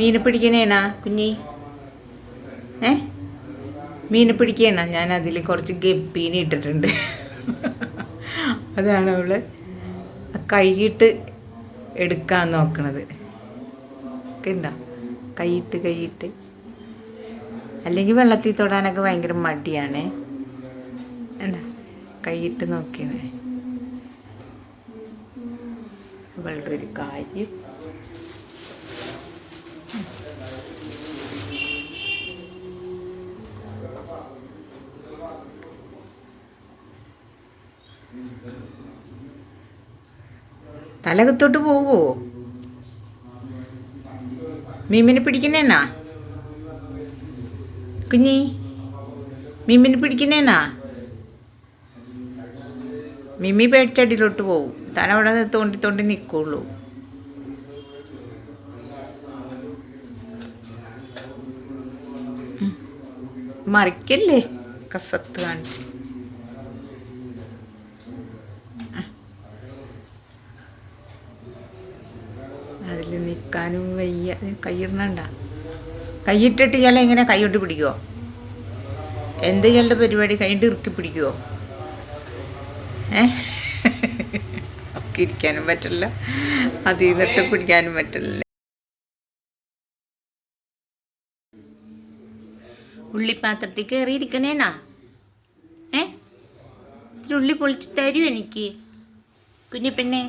മീനെ പിടിക്കണേനാ കുഞ്ഞി? മീനെ പിടിക്കണ ഞാൻ അതിൽ കുറച്ച് ഗപ്പീനെ ഇട്ടിട്ടുണ്ട്. അതാണ് അവള് കൈയിട്ട് എടുക്കാൻ നോക്കണത്. ഉണ്ടോ? കൈയിട്ട് അല്ലെങ്കിൽ വെള്ളത്തിൽ തൊടാനൊക്കെ ഭയങ്കര മടിയാണേ. എന്താ കൈയിട്ട് നോക്കിയേ അവളുടെ ഒരു കാര്യം. തലകത്തോട്ട് പോവോ? മീമിനെ പിടിക്കുന്നേനാ കുഞ്ഞി? മീമിനെ പിടിക്കുന്നേനാ? മിമ്മി പേടിച്ചടിയിലോട്ട് പോവും. തല അവിടെ തോണ്ടി നിൽക്കുള്ളൂ. മറിക്കല്ലേ കസത്ത് കാണിച്ച്. അതിൽ നിൽക്കാനും വയ്യ. കൈയിടണണ്ട. കൈയിട്ടിട്ട് ഇയാളെ എങ്ങനെ കൈകൊണ്ട് പിടിക്കുമോ? എന്ത് ഇയാളുടെ പരിപാടി? കൈകൊണ്ട് ഇറുക്കി പിടിക്കുമോ? ഒക്കെ ഇരിക്കാനും പറ്റില്ല, അതിൽ നിന്നിട്ട് പിടിക്കാനും പറ്റില്ല. ഉള്ളിപ്പാത്രത്തിൽ കയറിയിരിക്കണേനാ? ഇത്തിരി ഉള്ളി പൊളിച്ച് തരൂ എനിക്ക് കുഞ്ഞി പെണ്ണെ.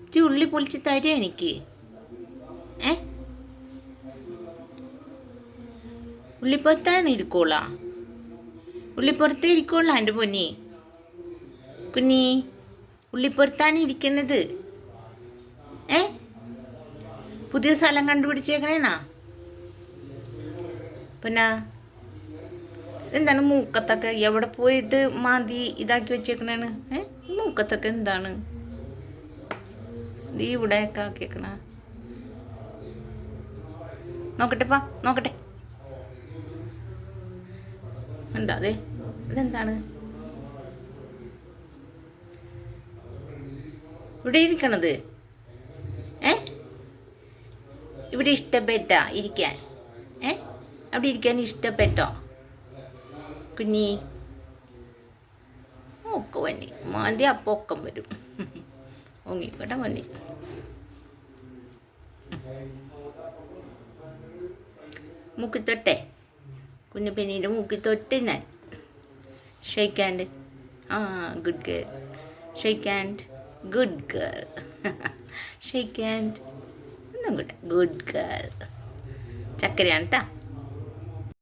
ഇച്ചിരി ഉള്ളി പൊളിച്ച് തരൂ എനിക്ക്. ഉള്ളിപ്പുറത്താണ് ഇരിക്കോളാ? ഉള്ളിപ്പുറത്തേ ഇരിക്കോളാ എൻ്റെ പൊന്നി കുഞ്ഞി? ഉള്ളിപ്പുറത്താണ് ഇരിക്കുന്നത്. പുതിയ സ്ഥലം കണ്ടുപിടിച്ചേക്കണേനാ? പിന്നെ എന്താണ് മൂക്കത്തൊക്കെ? എവിടെ പോയിട്ട് മാന്തി ഇതാക്കി വെച്ചേക്കണേണ്? മൂക്കത്തൊക്കെ എന്താണ് നീ ഇവിടെയൊക്കെ ആക്കിയേക്കണ? നോക്കട്ടെപ്പാ, നോക്കട്ടെ. എന്താ അതെ? ഇതെന്താണ് ഇവിടെ ഇരിക്കണത്? ഇവിടെ ഇഷ്ടപ്പെട്ട ഇരിക്കാൻ? അവിടെ ഇരിക്കാൻ ഇഷ്ടപ്പെട്ടോ കുഞ്ഞി? ഒക്കെ വന്നി മാന്തി അപ്പം ഒക്കം വരും. ഓങ്ങിക്കോട്ടെ വന്നി. മൂക്കി തൊട്ടെ കുഞ്ഞു പെണ്ണീൻ്റെ മൂക്കി തൊട്ട് ഞാൻ. Shake hand. Good girl. Shake hand. Good girl. Shake hand. ഒന്നും കൂടെ. Good girl. ചക്കരയാണ് കേട്ടോ.